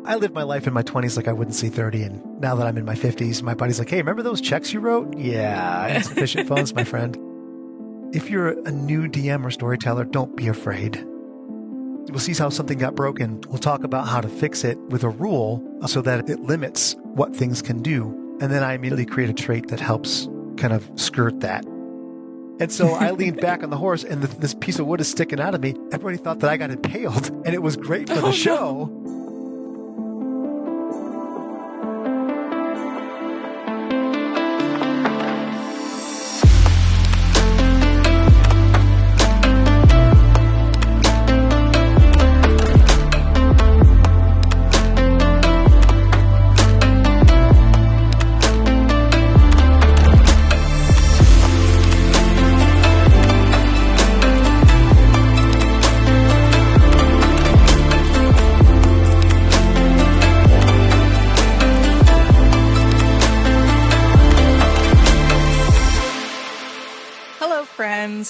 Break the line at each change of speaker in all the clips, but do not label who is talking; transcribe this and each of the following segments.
I lived my life in my 20s like I wouldn't see 30. And now that I'm in my 50s, my buddy's like, hey, remember those checks you wrote? Yeah, insufficient funds, my friend. If you're a new DM or storyteller, don't be afraid. We'll see how something got broken. We'll talk about how to fix it with a rule so that it limits what things can do. And then I immediately create a trait that helps kind of skirt that. And so I leaned back on the horse and this piece of wood is sticking out of me. Everybody thought that I got impaled and it was great for the show. No.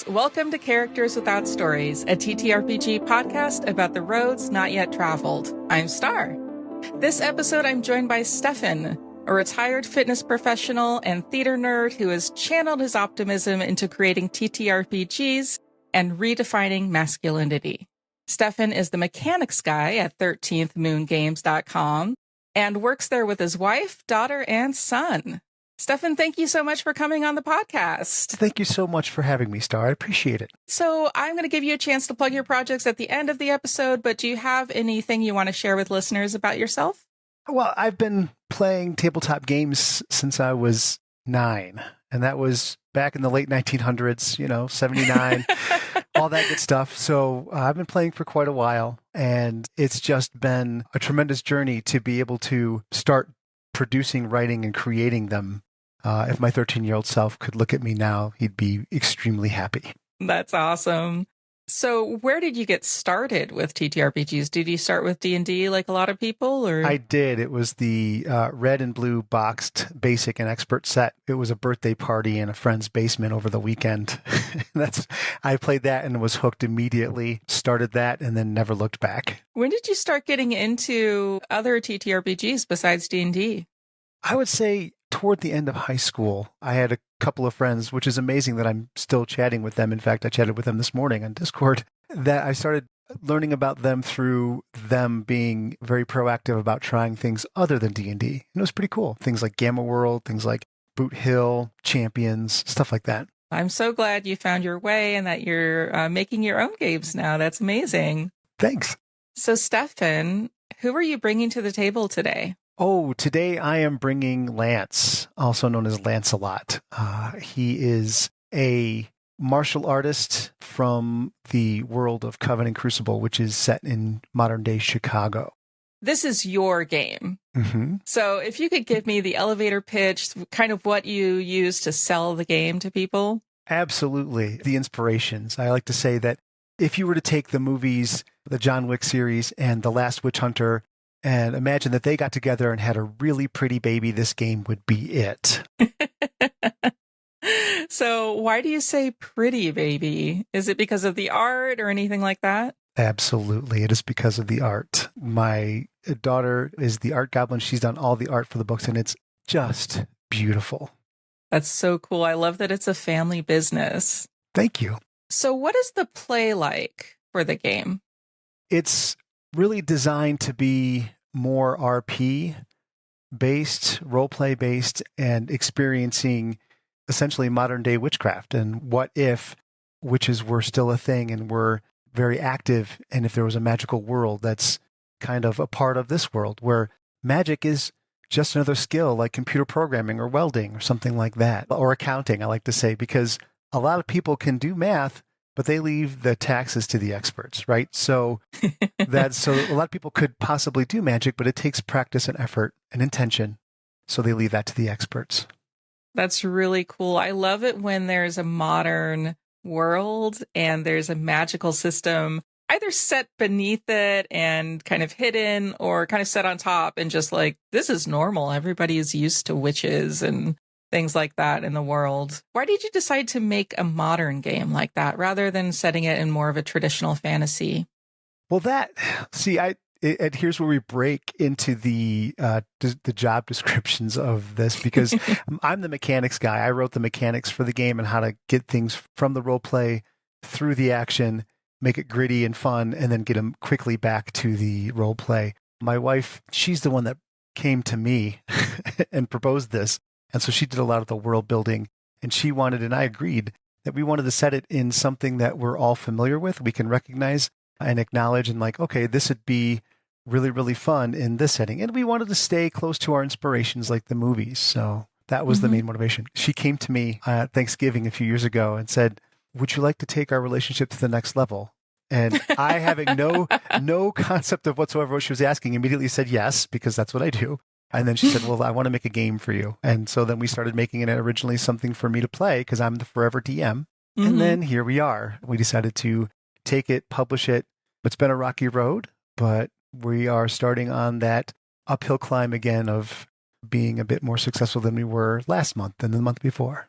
Welcome to Characters Without Stories, a TTRPG podcast about the roads not yet traveled. I'm Star. This episode, I'm joined by Stephan, a retired fitness professional and theater nerd who has channeled his optimism into creating TTRPGs and redefining masculinity. Stephan is the mechanics guy at 13thmoongames.com and works there with his wife, daughter, and son. Stephan, thank you so much for coming on the podcast.
Thank you so much for having me, Star. I appreciate it.
So I'm going to give you a chance to plug your projects at the end of the episode, but do you have anything you want to share with listeners about yourself?
Well, I've been playing tabletop games since I was 9, and that was back in the late 1900s, 79, all that good stuff. So I've been playing for quite a while, and it's just been a tremendous journey to be able to start producing, writing, and creating them. If my 13-year-old self could look at me now, he'd be extremely happy.
That's awesome. So where did you get started with TTRPGs? Did you start with D&D like a lot of people? Or
I did. It was the red and blue boxed basic and expert set. It was a birthday party in a friend's basement over the weekend. I played that and was hooked immediately, started that, and then never looked back.
When did you start getting into other TTRPGs besides D&D?
I would say toward the end of high school. I had a couple of friends, which is amazing that I'm still chatting with them. In fact, I chatted with them this morning on Discord, that I started learning about them through them being very proactive about trying things other than D&D. And it was pretty cool. Things like Gamma World, things like Boot Hill, Champions, stuff like that.
I'm so glad you found your way and that you're making your own games now. That's amazing.
Thanks.
So, Stephan, who are you bringing to the table today?
Oh, today I am bringing Lance, also known as Lancelot. He is a martial artist from the world of Coven and Crucible, which is set in modern-day Chicago.
This is your game.
Mm-hmm.
So if you could give me the elevator pitch, kind of what you use to sell the game to people.
Absolutely. The inspirations. I like to say that if you were to take the movies, the John Wick series and The Last Witch Hunter, and imagine that they got together and had a really pretty baby, this game would be it.
So why do you say pretty baby? Is it because of the art or anything like that?
Absolutely. It is because of the art. My daughter is the art goblin. She's done all the art for the books, and it's just beautiful.
That's so cool. I love that it's a family business.
Thank you.
So what is the play like for the game?
It's really designed to be more RP based, role play based, and experiencing essentially modern day witchcraft. And what if witches were still a thing and were very active, and if there was a magical world that's kind of a part of this world where magic is just another skill like computer programming or welding or something like that, or accounting, I like to say, because a lot of people can do math, but they leave the taxes to the experts, right? So a lot of people could possibly do magic, but it takes practice and effort and intention. So they leave that to the experts.
That's really cool. I love it when there's a modern world and there's a magical system either set beneath it and kind of hidden or kind of set on top and just like, this is normal. Everybody is used to witches and things like that in the world. Why did you decide to make a modern game like that rather than setting it in more of a traditional fantasy?
Well, And here's where we break into the job descriptions of this, because I'm the mechanics guy. I wrote the mechanics for the game and how to get things from the role play through the action, make it gritty and fun, and then get them quickly back to the role play. My wife, she's the one that came to me and proposed this. And so she did a lot of the world building, and she wanted, and I agreed, that we wanted to set it in something that we're all familiar with, we can recognize and acknowledge, and like, okay, this would be really, really fun in this setting. And we wanted to stay close to our inspirations, like the movies. So that was the main motivation. She came to me at Thanksgiving a few years ago and said, would you like to take our relationship to the next level? And I, having no concept of whatsoever what she was asking, immediately said yes, because that's what I do. And then she said, well, I want to make a game for you. And so then we started making it originally something for me to play, because I'm the forever DM. And then here we are. We decided to take it, publish it. It's been a rocky road, but we are starting on that uphill climb again of being a bit more successful than we were last month and the month before.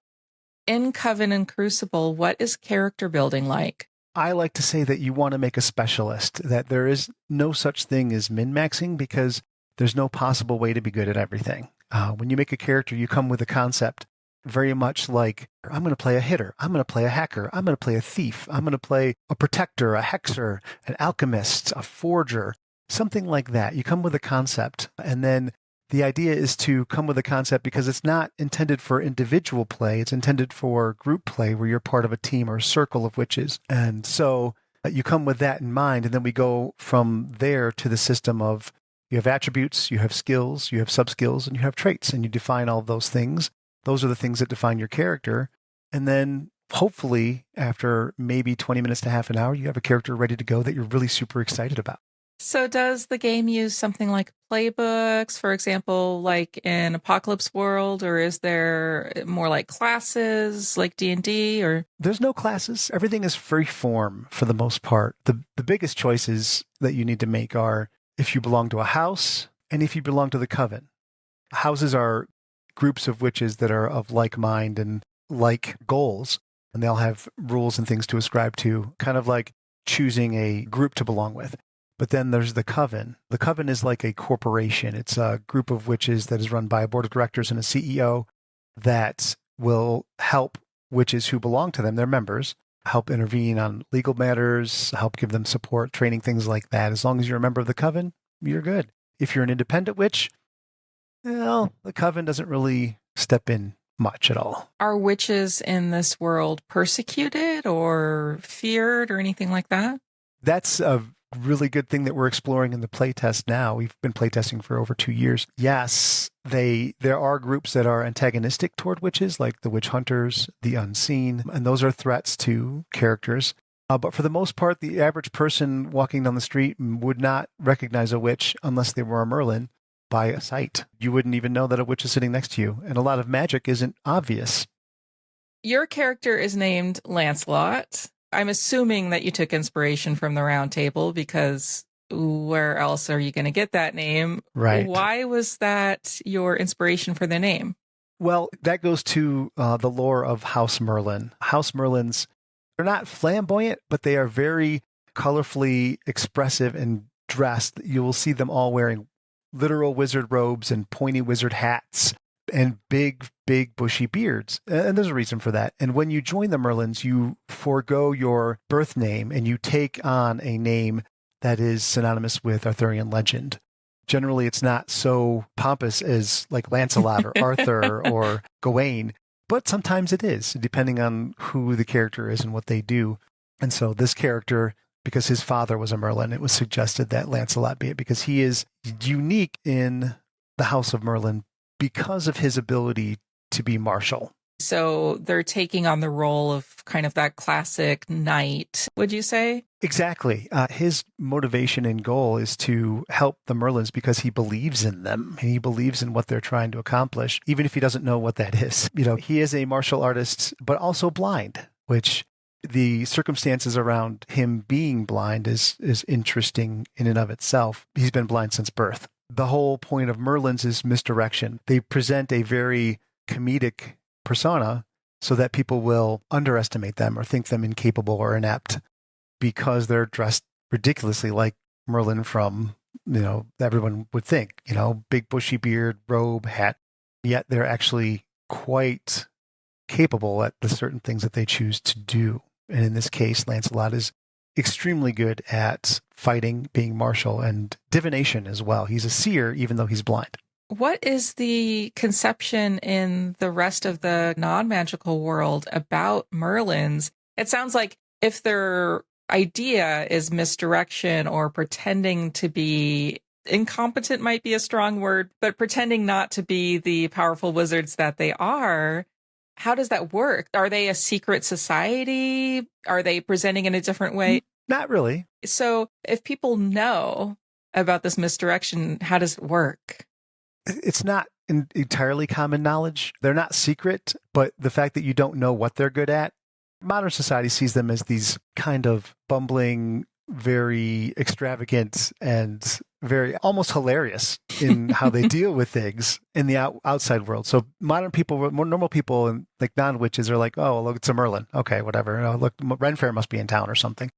In Coven and Crucible, what is character building like?
I like to say that you want to make a specialist, that there is no such thing as min-maxing, because there's no possible way to be good at everything. When you make a character, you come with a concept very much like, I'm going to play a hitter, I'm going to play a hacker, I'm going to play a thief, I'm going to play a protector, a hexer, an alchemist, a forger, something like that. You come with a concept, and then the idea is to come with a concept because it's not intended for individual play. It's intended for group play where you're part of a team or a circle of witches. And so you come with that in mind, and then we go from there to the system of you have attributes, you have skills, you have sub-skills, and you have traits, and you define all those things. Those are the things that define your character. And then hopefully after maybe 20 minutes to half an hour, you have a character ready to go that you're really super excited about.
So does the game use something like playbooks, for example, like in Apocalypse World, or is there more like classes like D&D? Or
there's no classes. Everything is free form for the most part. The biggest choices that you need to make are if you belong to a house and if you belong to the Coven. Houses are groups of witches that are of like mind and like goals, and they'll have rules and things to ascribe to, kind of like choosing a group to belong with. But then there's the Coven. The Coven is like a corporation. It's a group of witches that is run by a board of directors and a CEO that will help witches who belong to them, their members, help intervene on legal matters, help give them support, training, things like that. As long as you're a member of the Coven, you're good. If you're an independent witch, well, the Coven doesn't really step in much at all.
Are witches in this world persecuted or feared or anything like that?
That's a really good thing that we're exploring in the playtest now. We've been playtesting for over 2 years. Yes, there are groups that are antagonistic toward witches, like the witch hunters, the unseen, and those are threats to characters. But for the most part, the average person walking down the street would not recognize a witch unless they were a Merlin by a sight. You wouldn't even know that a witch is sitting next to you, and a lot of magic isn't obvious.
Your character is named Lancelot. I'm assuming that you took inspiration from the Round Table, because where else are you going to get that name?
Right.
Why was that your inspiration for the name?
Well, that goes to the lore of House Merlin. House Merlins, they're not flamboyant, but they are very colorfully expressive and dressed. You will see them all wearing literal wizard robes and pointy wizard hats and big bushy beards. And there's a reason for that. And when you join the Merlins, you forego your birth name and you take on a name that is synonymous with Arthurian legend. Generally, it's not so pompous as like Lancelot or Arthur or Gawain, but sometimes it is, depending on who the character is and what they do. And so this character, because his father was a Merlin, it was suggested that Lancelot be it, because he is unique in the House of Merlin because of his ability to be martial.
So they're taking on the role of kind of that classic knight, would you say?
Exactly. His motivation and goal is to help the Merlins because he believes in them and he believes in what they're trying to accomplish, even if he doesn't know what that is. You know, he is a martial artist, but also blind, which the circumstances around him being blind is interesting in and of itself. He's been blind since birth. The whole point of Merlins is misdirection. They present a very comedic persona so that people will underestimate them or think them incapable or inept because they're dressed ridiculously like Merlin from everyone would think, big bushy beard, robe, hat, yet they're actually quite capable at the certain things that they choose to do. And in this case, Lancelot is extremely good at fighting, being martial, and divination as well. He's a seer, even though he's blind.
What is the conception in the rest of the non-magical world about Merlins? It sounds like if their idea is misdirection or pretending to be incompetent might be a strong word, but pretending not to be the powerful wizards that they are, how does that work? Are they a secret society? Are they presenting in a different way?
Not really.
So if people know about this misdirection, how does it work?
It's not entirely common knowledge. They're not secret, but the fact that you don't know what they're good at, modern society sees them as these kind of bumbling, very extravagant, and very almost hilarious in how they deal with things in the outside world. So modern people, more normal people, and like non-witches are like, oh, look, it's a Merlin. Okay, whatever. Oh, look, Ren Fair must be in town or something.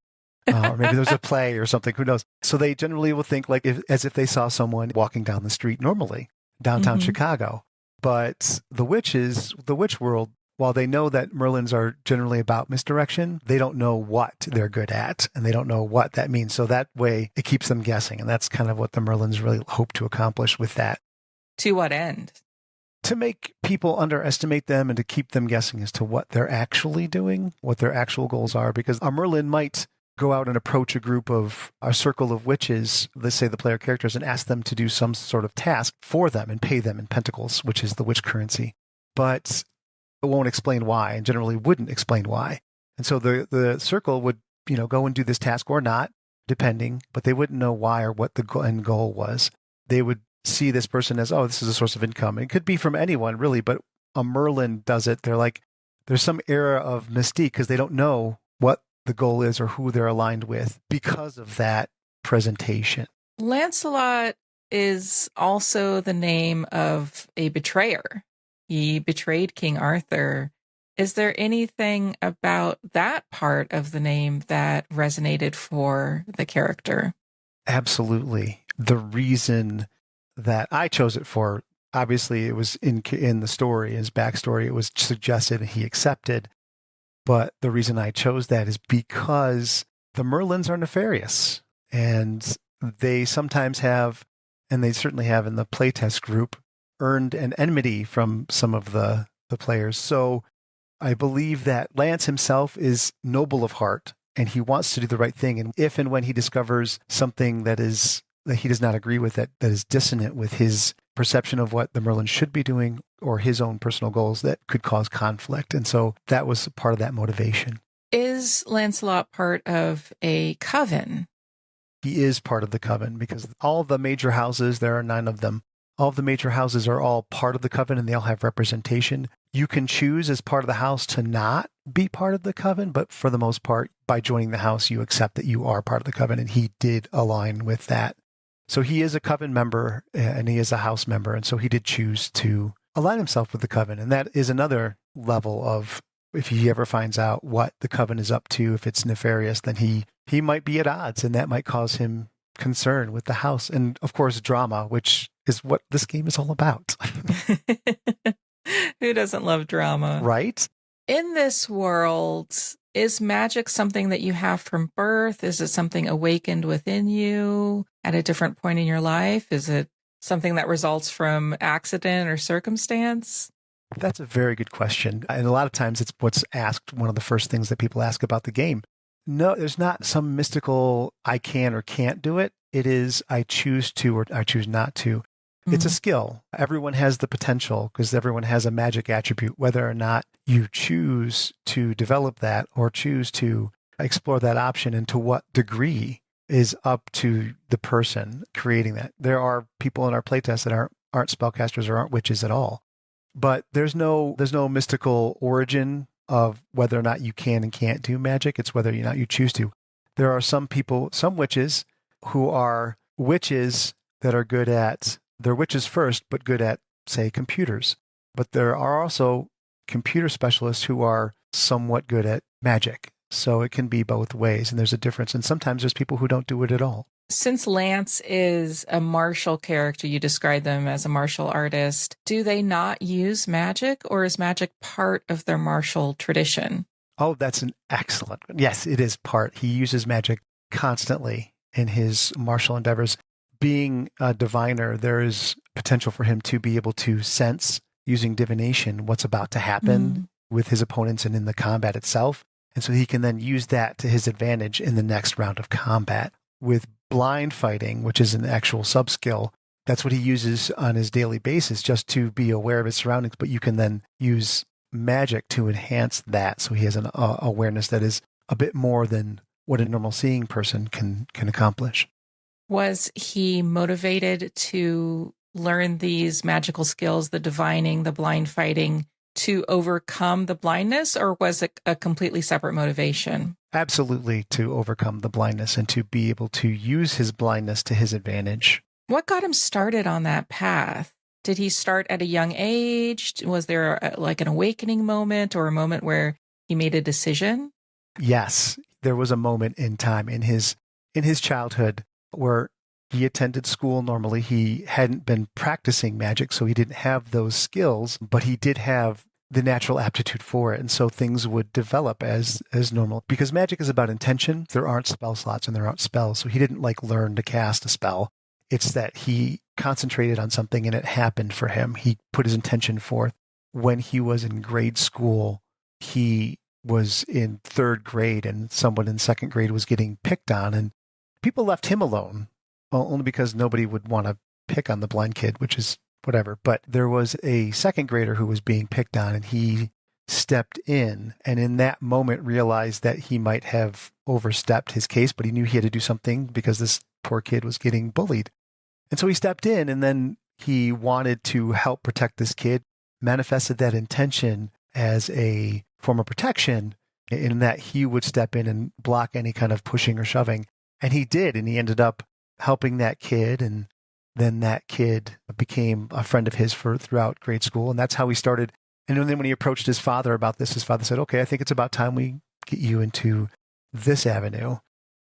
Or maybe there's a play or something. Who knows? So they generally will think like as if they saw someone walking down the street normally, downtown Chicago. But the witch world, while they know that Merlins are generally about misdirection, they don't know what they're good at, and they don't know what that means. So that way, it keeps them guessing, and that's kind of what the Merlins really hope to accomplish with that.
To what end?
To make people underestimate them and to keep them guessing as to what they're actually doing, what their actual goals are, because a Merlin might go out and approach a circle of witches, let's say the player characters, and ask them to do some sort of task for them and pay them in pentacles, which is the witch currency. But it won't explain why, and generally wouldn't explain why. And so the circle would, go and do this task or not, depending, but they wouldn't know why or what the end goal was. They would see this person as, oh, this is a source of income. It could be from anyone, really, but a Merlin does it. They're like, there's some era of mystique because they don't know what the goal is or who they're aligned with because of that presentation.
Lancelot is also the name of a betrayer. He betrayed King Arthur. Is there anything about that part of the name that resonated for the character?
Absolutely. The reason that I chose it for, obviously it was in the story, his backstory, it was suggested and he accepted. But the reason I chose that is because the Merlins are nefarious, and they sometimes have, and they certainly have in the playtest group, earned an enmity from some of the players. So I believe that Lance himself is noble of heart, and he wants to do the right thing. And if and when he discovers something that he does not agree with, that is dissonant with his perception of what the Merlin should be doing or his own personal goals, that could cause conflict. And so that was part of that motivation.
Is Lancelot part of a coven?
He is part of the coven because all the major houses, there are 9 of them, all of the major houses are all part of the coven and they all have representation. You can choose as part of the house to not be part of the coven, but for the most part, by joining the house, you accept that you are part of the coven, and he did align with that. So he is a coven member and he is a house member, and so he did choose to align himself with the coven. And that is another level of, if he ever finds out what the coven is up to, if it's nefarious, then he might be at odds, and that might cause him concern with the house. And of course, drama, which is what this game is all about.
Who doesn't love drama?
Right?
In this world, is magic something that you have from birth? Is it something awakened within you at a different point in your life? Is it something that results from accident or circumstance?
That's a very good question. And a lot of times it's what's asked, one of the first things that people ask about the game. No, there's not some mystical, I can or can't do it. It is, I choose to or I choose not to. It's a skill. Everyone has the potential because everyone has a magic attribute. Whether or not you choose to develop that or choose to explore that option, and to what degree is up to the person creating that. There are people in our playtest that aren't spellcasters or aren't witches at all. But there's no mystical origin of whether or not you can and can't do magic. It's whether or not you choose to. There are some people, some witches, who are witches that are good at, they're witches first, but good at, say, computers. But there are also computer specialists who are somewhat good at magic. So it can be both ways, and there's a difference. And sometimes there's people who don't do it at all.
Since Lance is a martial character, you describe them as a martial artist, do they not use magic, or is magic part of their martial tradition?
Oh, that's an excellent one. Yes, it is part. He uses magic constantly in his martial endeavors. Being a diviner, there is potential for him to be able to sense, using divination, what's about to happen with his opponents and in the combat itself. And so he can then use that to his advantage in the next round of combat. With blind fighting, which is an actual sub-skill, that's what he uses on his daily basis, just to be aware of his surroundings. But you can then use magic to enhance that, so he has an awareness that is a bit more than what a normal seeing person can accomplish.
Was he motivated to learn these magical skills, the divining, the blind fighting, to overcome the blindness, or was it a completely separate motivation?
Absolutely, to overcome the blindness and to be able to use his blindness to his advantage.
What got him started on that path? Did he start at a young age? Was there an awakening moment, or a moment where he made a decision?
Yes, there was a moment in time in his childhood where he attended school normally. He hadn't been practicing magic, so he didn't have those skills, but he did have the natural aptitude for it. And so things would develop as normal, because magic is about intention. There aren't spell slots and there aren't spells. So he didn't learn to cast a spell. It's that he concentrated on something and it happened for him. He put his intention forth. When he was in grade school, he was in third grade and someone in second grade was getting picked on, and people left him alone, only because nobody would want to pick on the blind kid, which is whatever. But there was a second grader who was being picked on, and he stepped in, and in that moment realized that he might have overstepped his case, but he knew he had to do something because this poor kid was getting bullied. And so he stepped in, and then he wanted to help protect this kid, manifested that intention as a form of protection, in that he would step in and block any kind of pushing or shoving. And he did, and he ended up helping that kid, and then that kid became a friend of his throughout grade school, and that's how he started. And then when he approached his father about this, his father said, okay, I think it's about time we get you into this avenue.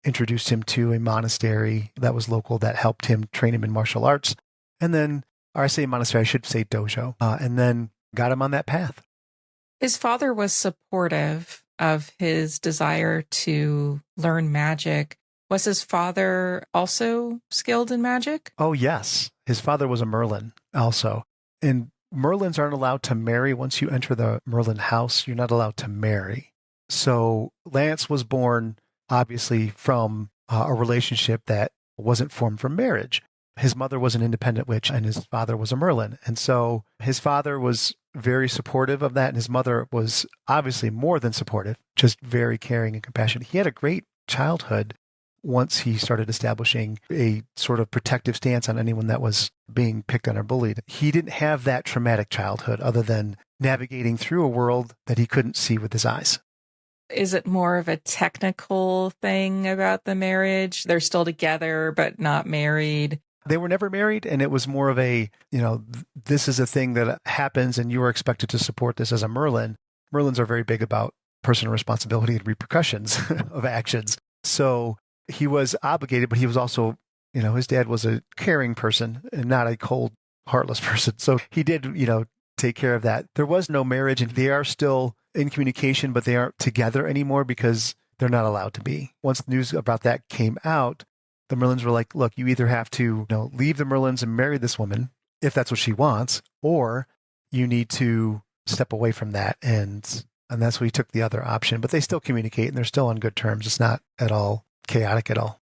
Introduced him to a monastery that was local that helped him, train him in martial arts. And then, or I say monastery, I should say dojo, and then got him on that path.
His father was supportive of his desire to learn magic. Was his father also skilled in magic?
Oh, yes. His father was a Merlin also. And Merlins aren't allowed to marry. Once you enter the Merlin house, you're not allowed to marry. So Lance was born, obviously, from a relationship that wasn't formed from marriage. His mother was an independent witch and his father was a Merlin. And so his father was very supportive of that. And his mother was obviously more than supportive, just very caring and compassionate. He had a great childhood once he started establishing a sort of protective stance on anyone that was being picked on or bullied. He didn't have that traumatic childhood other than navigating through a world that he couldn't see with his eyes.
Is it more of a technical thing about the marriage? They're still together, but not married.
They were never married, and it was more of a, this is a thing that happens and you are expected to support this as a Merlin. Merlins are very big about personal responsibility and repercussions of actions. So he was obligated, but he was also, his dad was a caring person and not a cold, heartless person. So he did, take care of that. There was no marriage, and they are still in communication, but they aren't together anymore because they're not allowed to be. Once the news about that came out, the Merlins were like, look, you either have to leave the Merlins and marry this woman if that's what she wants, or you need to step away from that. And that's why he took the other option. But they still communicate and they're still on good terms. It's not at all chaotic at all.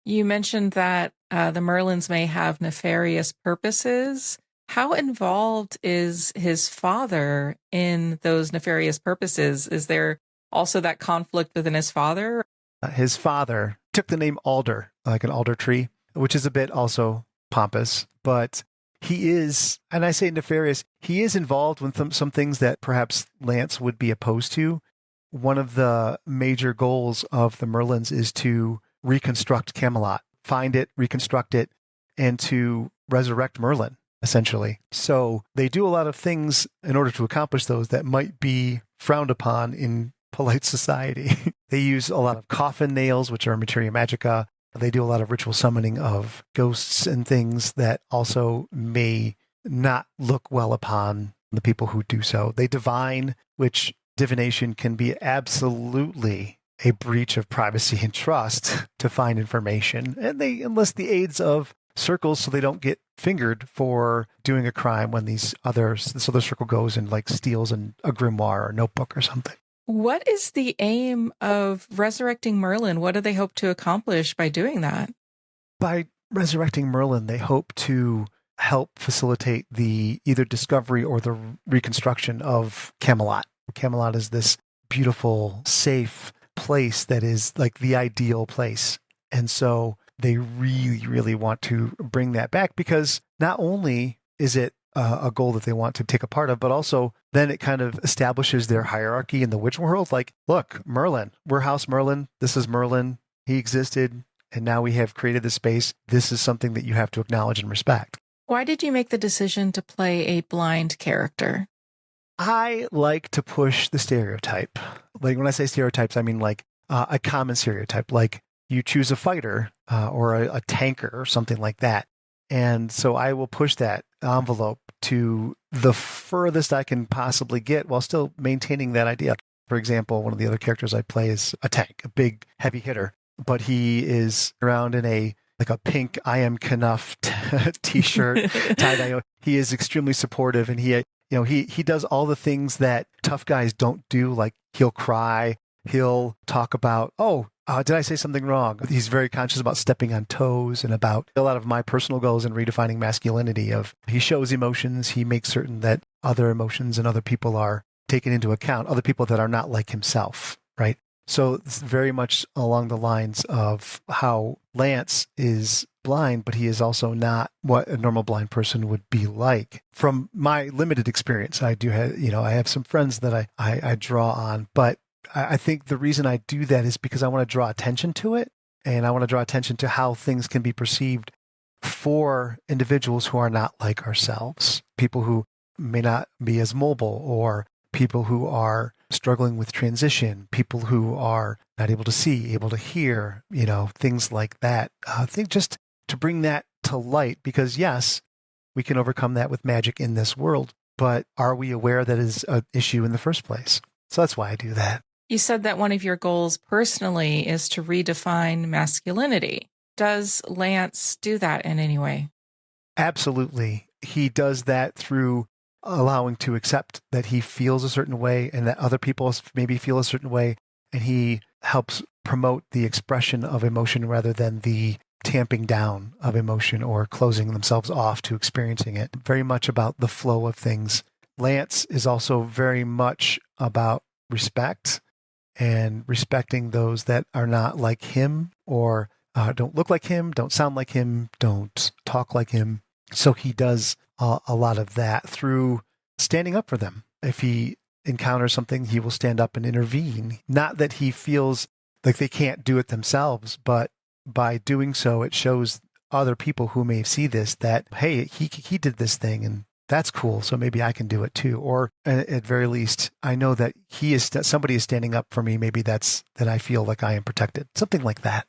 You mentioned that the Merlins may have nefarious purposes. How involved is his father in those nefarious purposes? Is there also that conflict within his father?
His father took the name Alder, like an alder tree, which is a bit also pompous, but he is, and I say nefarious, he is involved with some things that perhaps Lance would be opposed to. One of the major goals of the Merlins is to reconstruct Camelot, find it, reconstruct it, and to resurrect Merlin, essentially. So they do a lot of things in order to accomplish those that might be frowned upon in polite society. They use a lot of coffin nails, which are materia magica. They do a lot of ritual summoning of ghosts and things that also may not look well upon the people who do so. They divine, which divination can be absolutely a breach of privacy and trust to find information. And they enlist the aids of circles so they don't get fingered for doing a crime when this other circle goes and like steals a grimoire or notebook or something.
What is the aim of resurrecting Merlin? What do they hope to accomplish by doing that?
By resurrecting Merlin, they hope to help facilitate the either discovery or the reconstruction of Camelot. Camelot is this beautiful, safe place that is like the ideal place. And so they really, really want to bring that back, because not only is it a goal that they want to take a part of, but also then it kind of establishes their hierarchy in the witch world. Like, look, Merlin, we're House Merlin. This is Merlin. He existed, and now we have created this space. This is something that you have to acknowledge and respect.
Why did you make the decision to play a blind character?
I like to push the stereotype. Like, when I say stereotypes, I mean like a common stereotype, like you choose a fighter or a tanker or something like that. And so I will push that envelope to the furthest I can possibly get while still maintaining that idea. For example, one of the other characters I play is a tank, a big heavy hitter, but he is around in a pink I Am Knuff t-shirt, tie-dye. He is extremely supportive, and he does all the things that tough guys don't do. Like, he'll cry, he'll talk about, did I say something wrong? He's very conscious about stepping on toes and about a lot of my personal goals in redefining masculinity. He shows emotions, he makes certain that other emotions and other people are taken into account, other people that are not like himself, right? So it's very much along the lines of how Lance is blind, but he is also not what a normal blind person would be like. From my limited experience, I have some friends that I draw on, but I think the reason I do that is because I want to draw attention to it, and I want to draw attention to how things can be perceived for individuals who are not like ourselves, people who may not be as mobile, or people who are struggling with transition, people who are not able to see, able to hear, things like that. I think just to bring that to light, because yes, we can overcome that with magic in this world, but are we aware that is an issue in the first place? So that's why I do that.
You said that one of your goals personally is to redefine masculinity. Does Lance do that in any way?
Absolutely. He does that through allowing to accept that he feels a certain way and that other people maybe feel a certain way. And he helps promote the expression of emotion rather than the tamping down of emotion or closing themselves off to experiencing it. Very much about the flow of things. Lance is also very much about respect and respecting those that are not like him or don't look like him, don't sound like him, don't talk like him. So he does a lot of that through standing up for them. If he encounters something, he will stand up and intervene. Not that he feels like they can't do it themselves, but by doing so, it shows other people who may see this that, hey, he did this thing and that's cool, so maybe I can do it too. Or at very least, I know that somebody is standing up for me. Maybe that I feel like I am protected. Something like that.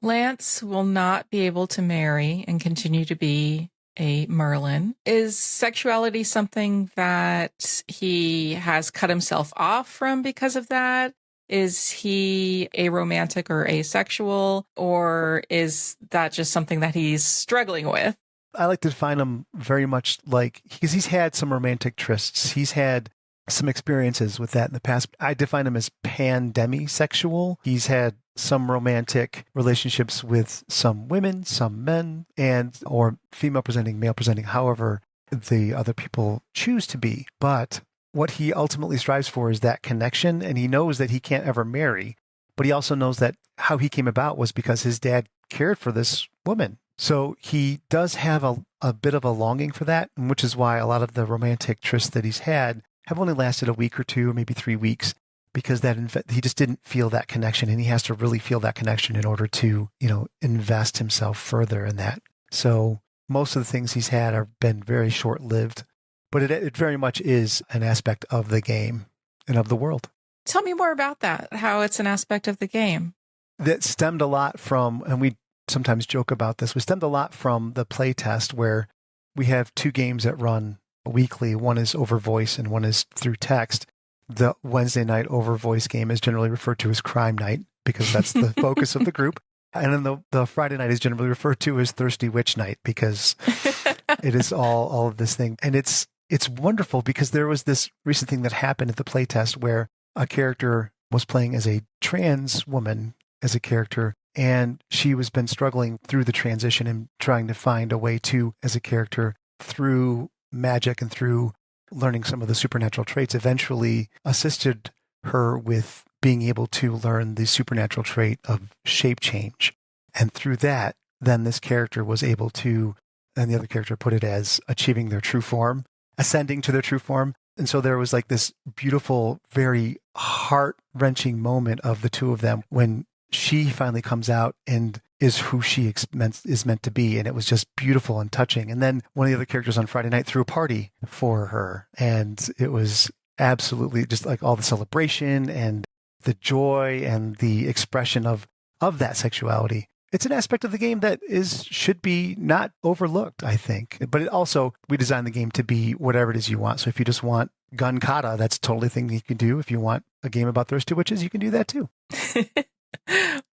Lance will not be able to marry and continue to be a Merlin. Is sexuality something that he has cut himself off from because of that? Is he aromantic or asexual? Or is that just something that he's struggling with?
I like to define him very much because he's had some romantic trysts. He's had some experiences with that in the past. I define him as pan-demisexual. He's had some romantic relationships with some women, some men, or female presenting, male presenting, however the other people choose to be. But what he ultimately strives for is that connection, and he knows that he can't ever marry. But he also knows that how he came about was because his dad cared for this woman. So he does have a bit of a longing for that, which is why a lot of the romantic trysts that he's had have only lasted a week or two, or maybe 3 weeks, because he just didn't feel that connection, and he has to really feel that connection in order to, invest himself further in that. So most of the things he's had have been very short-lived, but it very much is an aspect of the game and of the world.
Tell me more about that, how it's an aspect of the game.
That stemmed a lot from, and we sometimes joke about this. We stemmed a lot from the playtest where we have 2 games that run weekly. One is over voice and one is through text. The Wednesday night over voice game is generally referred to as Crime Night because that's the focus of the group. And then the Friday night is generally referred to as Thirsty Witch Night because it is all of this thing. And it's wonderful because there was this recent thing that happened at the playtest where a character was playing as a trans woman as a character, and she was been struggling through the transition and trying to find a way to, as a character, through magic and through learning some of the supernatural traits, eventually assisted her with being able to learn the supernatural trait of shape change. And through that, then this character was able to, and the other character put it as achieving their true form, ascending to their true form. And so there was like this beautiful, very heart-wrenching moment of the 2 of them when she finally comes out and is who she is meant to be. And it was just beautiful and touching. And then one of the other characters on Friday night threw a party for her. And it was absolutely just like all the celebration and the joy and the expression of that sexuality. It's an aspect of the game that should be not overlooked, I think. But it also, we designed the game to be whatever it is you want. So if you just want gun kata, that's totally a thing you can do. If you want a game about thirsty witches, you can do that too.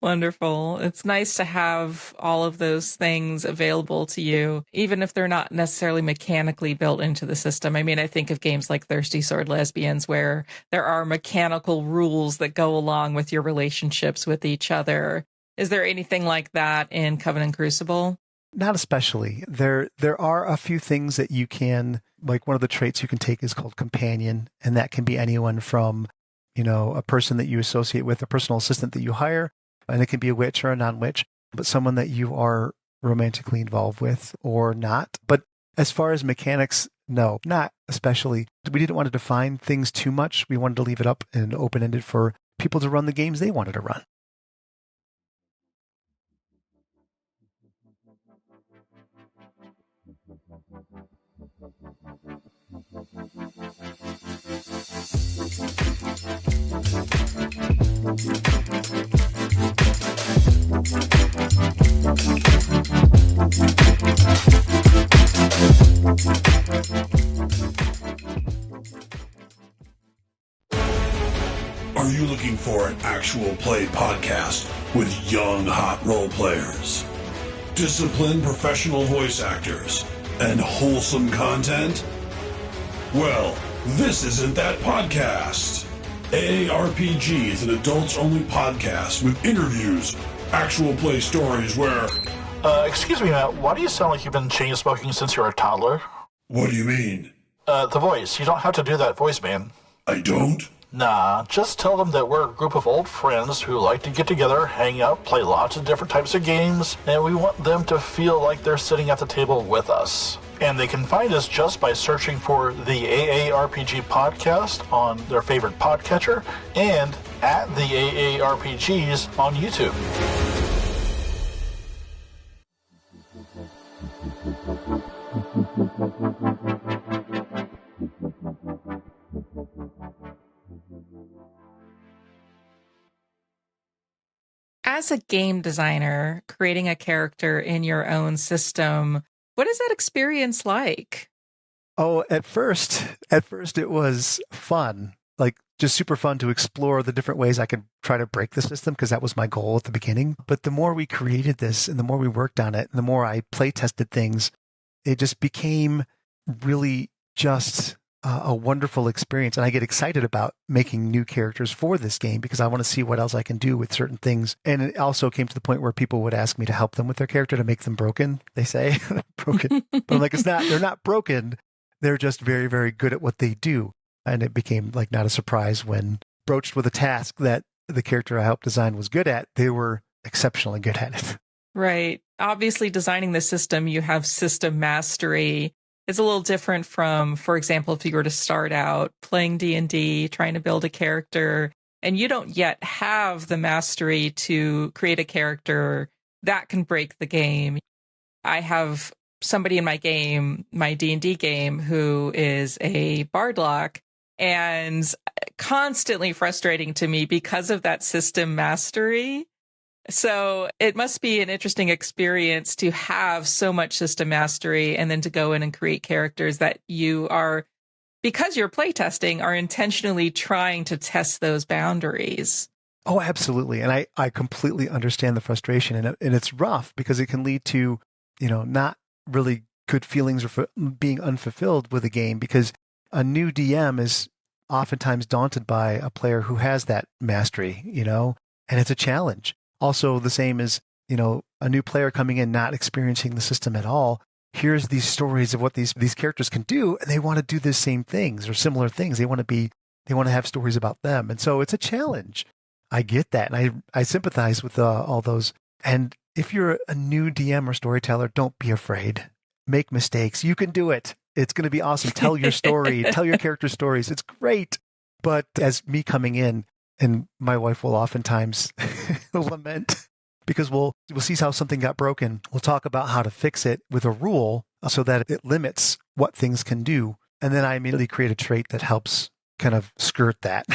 Wonderful. It's nice to have all of those things available to you, even if they're not necessarily mechanically built into the system. I mean, I think of games like Thirsty Sword Lesbians, where there are mechanical rules that go along with your relationships with each other. Is there anything like that in Coven and Crucible?
Not especially. There are a few things that you can, like one of the traits you can take is called companion, and that can be anyone from, a person that you associate with, a personal assistant that you hire, and it can be a witch or a non-witch, but someone that you are romantically involved with or not. But as far as mechanics, no, not especially. We didn't want to define things too much. We wanted to leave it up and open-ended for people to run the games they wanted to run.
Are you looking for an actual play podcast with young, hot role players, disciplined professional voice actors, and wholesome content? Well, this isn't that podcast. AARPG is an adults-only podcast with interviews, actual play stories where...
Excuse me, Matt, why do you sound like you've been chain smoking since you were a toddler?
What do you mean?
The voice. You don't have to do that voice, man.
I don't?
Nah, just tell them that we're a group of old friends who like to get together, hang out, play lots of different types of games, and we want them to feel like they're sitting at the table with us. And they can find us just by searching for the AARPG podcast on their favorite podcatcher and at the AARPGs on YouTube.
As a game designer, creating a character in your own system, what is that experience like?
Oh, at first it was fun, like just super fun to explore the different ways I could try to break the system because that was my goal at the beginning. But the more we created this and the more we worked on it, and the more I play tested things, it just became really just a wonderful experience. And I get excited about making new characters for this game because I want to see what else I can do with certain things. And it also came to the point where people would ask me to help them with their character to make them broken. They say broken, but I'm like, they're not broken. They're just very, very good at what they do. And it became like not a surprise when broached with a task that the character I helped design was good at, they were exceptionally good at it.
Right. Obviously, designing the system, you have system mastery. It's a little different from, for example, if you were to start out playing D&D, trying to build a character, and you don't yet have the mastery to create a character that can break the game. I have somebody in my game, my D&D game, who is a bardlock, and constantly frustrating to me because of that system mastery. So it must be an interesting experience to have so much system mastery and then to go in and create characters that you are, because you're playtesting, are intentionally trying to test those boundaries.
Oh, absolutely. And I completely understand the frustration. And it's rough because it can lead to, not really good feelings or being unfulfilled with a game, because a new DM is oftentimes daunted by a player who has that mastery, and it's a challenge. Also, the same as, a new player coming in, not experiencing the system at all, hears these stories of what these characters can do, and they want to do the same things or similar things. They want to have stories about them. And so it's a challenge. I get that. And I sympathize with all those. And if you're a new DM or storyteller, don't be afraid. Make mistakes. You can do it. It's going to be awesome. Tell your story. Tell your character stories. It's great. But as me coming in, and my wife will oftentimes lament because we'll see how something got broken. We'll talk about how to fix it with a rule so that it limits what things can do. And then I immediately create a trait that helps kind of skirt that.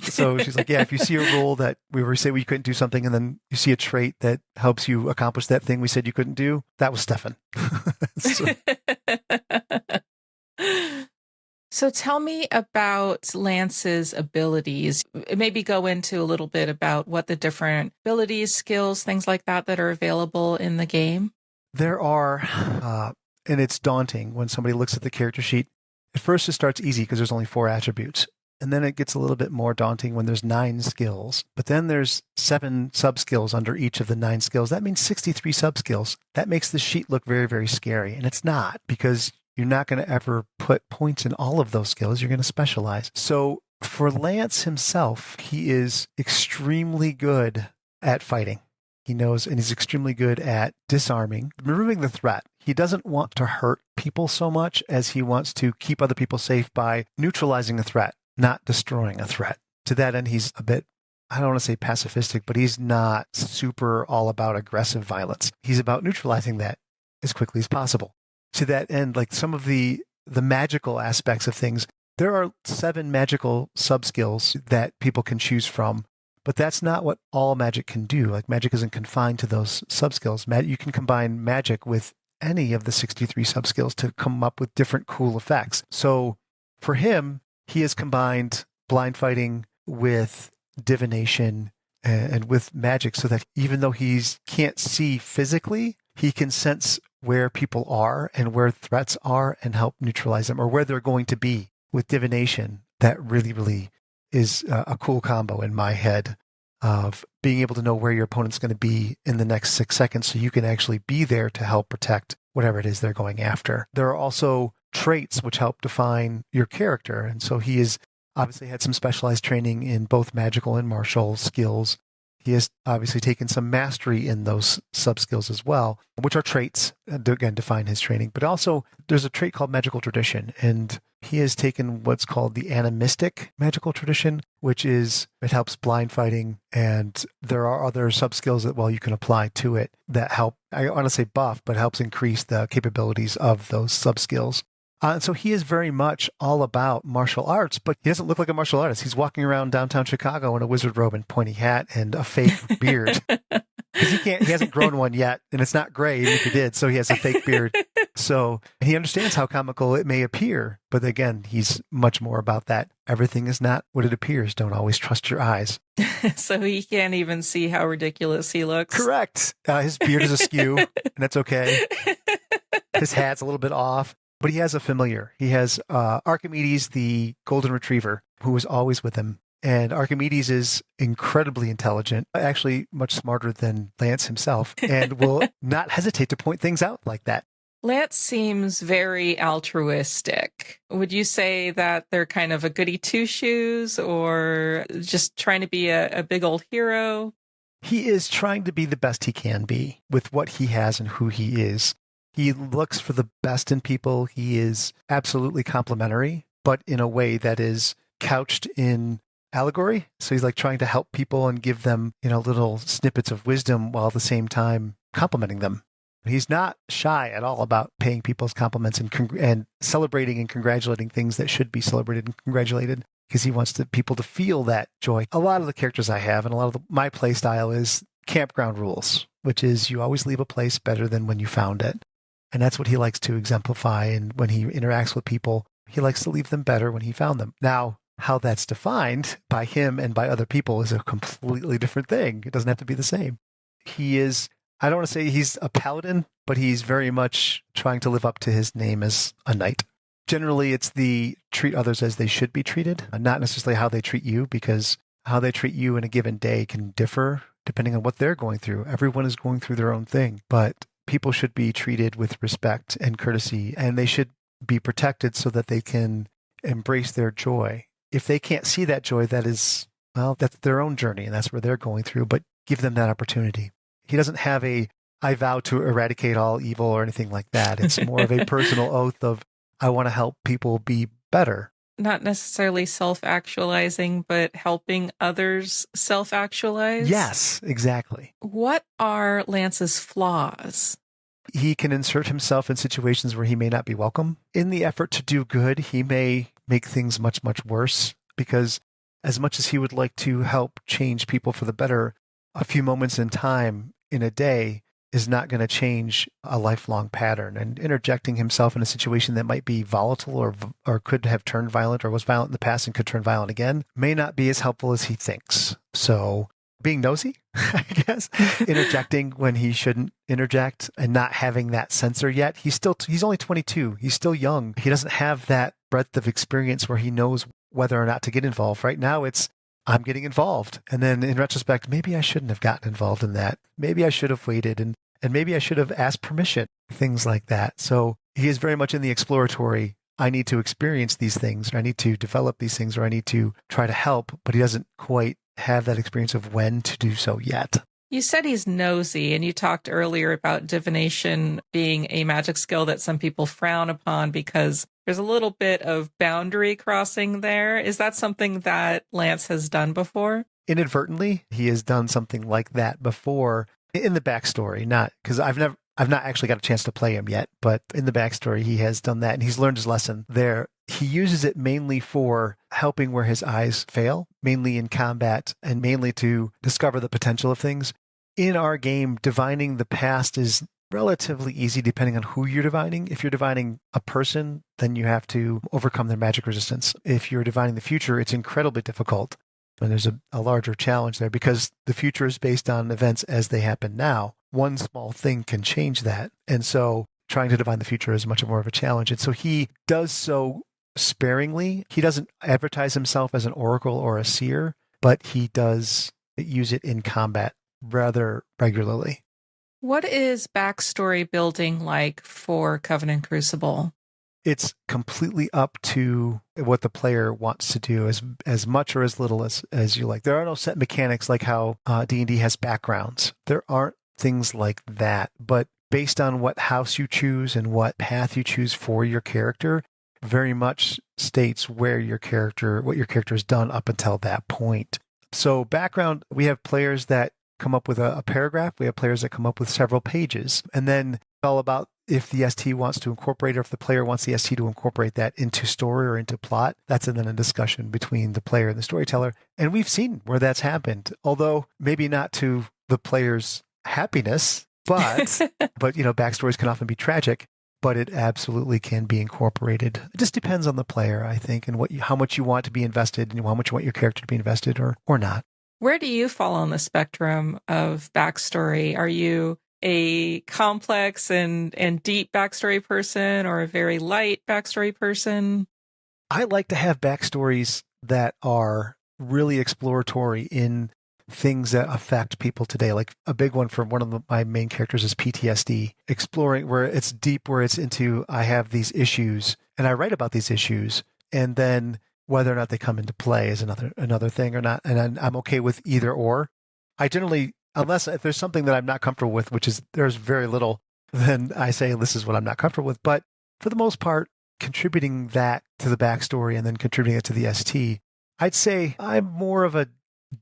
So she's like, yeah, if you see a rule that we say we couldn't do something, and then you see a trait that helps you accomplish that thing we said you couldn't do, that was Stephan.
So tell me about Lance's abilities. Maybe go into a little bit about what the different abilities, skills, things like that are available in the game.
There are, and it's daunting when somebody looks at the character sheet. At first, it starts easy because there's only 4 attributes. And then it gets a little bit more daunting when there's 9 skills. But then there's 7 sub-skills under each of the 9 skills. That means 63 sub-skills. That makes the sheet look very, very scary. And it's not, because you're not going to ever put points in all of those skills. You're going to specialize. So for Lance himself, he is extremely good at fighting. He knows, and he's extremely good at disarming, removing the threat. He doesn't want to hurt people so much as he wants to keep other people safe by neutralizing a threat, not destroying a threat. To that end, he's a bit, I don't want to say pacifistic, but he's not super all about aggressive violence. He's about neutralizing that as quickly as possible. To that end, like some of the magical aspects of things, there are 7 magical sub-skills that people can choose from. But that's not what all magic can do. Like, magic isn't confined to those sub-skills. You can combine magic with any of the 63 sub-skills to come up with different cool effects. So for him, he has combined blind fighting with divination and with magic, so that even though he can't see physically, he can sense where people are and where threats are and help neutralize them, or where they're going to be with divination. That really, really is a cool combo in my head, of being able to know where your opponent's going to be in the next 6 seconds, so you can actually be there to help protect whatever it is they're going after. There are also traits which help define your character. And so he has obviously had some specialized training in both magical and martial skills. He has obviously taken some mastery in those sub-skills as well, which are traits, again, define his training. But also, there's a trait called magical tradition, and he has taken what's called the animistic magical tradition, which is, it helps blind fighting, and there are other sub-skills that, well, you can apply to it that help, I want to say buff, but helps increase the capabilities of those sub-skills. And so he is very much all about martial arts, but he doesn't look like a martial artist. He's walking around downtown Chicago in a wizard robe and pointy hat and a fake beard. Because he hasn't grown one yet, and it's not gray, even if he did, so he has a fake beard. So he understands how comical it may appear, but again, he's much more about that. Everything is not what it appears. Don't always trust your eyes.
So he can't even see how ridiculous he looks.
Correct. His beard is askew, and that's okay. His hat's a little bit off. But he has a familiar. He has Archimedes, the golden retriever, who is always with him. And Archimedes is incredibly intelligent, actually much smarter than Lance himself, and will not hesitate to point things out like that.
Lance seems very altruistic. Would you say that they're kind of a goody two-shoes, or just trying to be a big old hero?
He is trying to be the best he can be with what he has and who he is. He looks for the best in people. He is absolutely complimentary, but in a way that is couched in allegory. So he's like trying to help people and give them, little snippets of wisdom while at the same time complimenting them. He's not shy at all about paying people's compliments and celebrating and congratulating things that should be celebrated and congratulated, because he wants people to feel that joy. A lot of the characters I have and a lot of my play style is campground rules, which is you always leave a place better than when you found it. And that's what he likes to exemplify. And when he interacts with people, he likes to leave them better when he found them. Now, how that's defined by him and by other people is a completely different thing. It doesn't have to be the same. He is, I don't want to say he's a paladin, but he's very much trying to live up to his name as a knight. Generally, it's the treat others as they should be treated, not necessarily how they treat you, because how they treat you in a given day can differ depending on what they're going through. Everyone is going through their own thing, but people should be treated with respect and courtesy, and they should be protected so that they can embrace their joy. If they can't see that joy, that is, well, that's their own journey, and that's where they're going through, but give them that opportunity. He doesn't have a, I vow to eradicate all evil or anything like that. It's more of a personal oath of, I want to help people be better.
Not necessarily self-actualizing, but helping others self-actualize?
Yes, exactly.
What are Lance's flaws?
He can insert himself in situations where he may not be welcome. In the effort to do good, he may make things much, much worse, because as much as he would like to help change people for the better, a few moments in time in a day is not going to change a lifelong pattern. And interjecting himself in a situation that might be volatile or could have turned violent or was violent in the past and could turn violent again may not be as helpful as he thinks. So being nosy, I guess, interjecting when he shouldn't interject and not having that sensor yet. He's only 22. He's still young. He doesn't have that breadth of experience where he knows whether or not to get involved. Right now it's, I'm getting involved. And then in retrospect, maybe I shouldn't have gotten involved in that. Maybe I should have waited and maybe I should have asked permission, things like that. So he is very much in the exploratory, I need to experience these things, or I need to develop these things, or I need to try to help, but he doesn't quite have that experience of when to do so yet.
You said he's nosy, and you talked earlier about divination being a magic skill that some people frown upon because there's a little bit of boundary crossing there. Is that something that Lance has done before?
Inadvertently, he has done something like that before in the backstory, not because I've not actually got a chance to play him yet, but in the backstory, he has done that and he's learned his lesson there. He uses it mainly for helping where his eyes fail, mainly in combat and mainly to discover the potential of things. In our game, divining the past is relatively easy depending on who you're divining. If you're divining a person, then you have to overcome their magic resistance. If you're divining the future, it's incredibly difficult. And there's a larger challenge there because the future is based on events as they happen now. One small thing can change that. And so trying to divine the future is much more of a challenge. And so he does so sparingly. He doesn't advertise himself as an oracle or a seer, but he does use it in combat rather regularly.
What is backstory building like for Coven and Crucible?
It's completely up to what the player wants to do, as much or as little as you like. There are no set mechanics like how D&D has backgrounds. There aren't things like that, but based on what house you choose and what path you choose for your character, very much states what your character has done up until that point. So background, we have players that come up with a paragraph. We have players that come up with several pages. And then it's all about if the ST wants to incorporate or if the player wants the ST to incorporate that into story or into plot. That's then a discussion between the player and the storyteller. And we've seen where that's happened, although maybe not to the player's happiness, but backstories can often be tragic, but it absolutely can be incorporated. It just depends on the player, I think, and how much you want to be invested and how much you want your character to be invested or not.
Where do you fall on the spectrum of backstory? Are you a complex and deep backstory person or a very light backstory person?
I like to have backstories that are really exploratory in things that affect people today. Like a big one for one of my main characters is PTSD, exploring where it's deep, where it's into, I have these issues and I write about these issues, and then whether or not they come into play is another thing or not. And I'm okay with either or. I generally, unless if there's something that I'm not comfortable with, which is there's very little, then I say this is what I'm not comfortable with. But for the most part, contributing that to the backstory and then contributing it to the ST, I'd say I'm more of a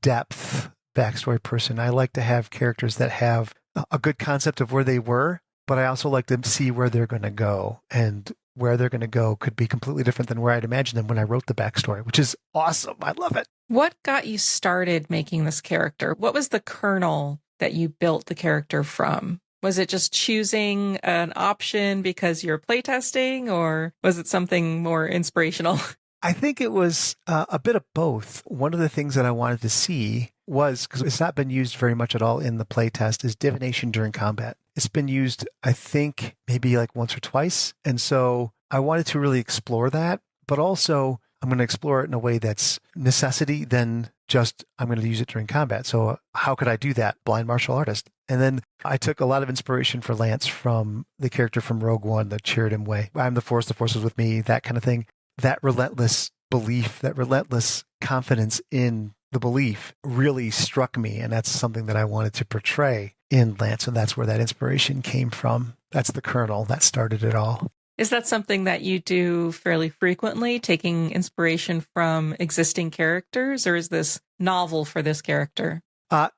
depth backstory person. I like to have characters that have a good concept of where they were, but I also like to see where they're going to go. And where they're going to go could be completely different than where I'd imagined them when I wrote the backstory, which is awesome. I love it.
What got you started making this character? What was the kernel that you built the character from? Was it just choosing an option because you're playtesting, or was it something more inspirational?
I think it was a bit of both. One of the things that I wanted to see was, because it's not been used very much at all in the playtest, is divination during combat. It's been used, I think, maybe like once or twice. And so I wanted to really explore that, but also I'm going to explore it in a way that's necessity than just I'm going to use it during combat. So how could I do that? Blind martial artist. And then I took a lot of inspiration for Lance from the character from Rogue One, the Sheridan way. I'm the Force is with me, that kind of thing. That relentless belief, that relentless confidence in the belief really struck me. And that's something that I wanted to portray in Lance. And that's where that inspiration came from. That's the kernel that started it all.
Is that something that you do fairly frequently, taking inspiration from existing characters, or is this novel for this character?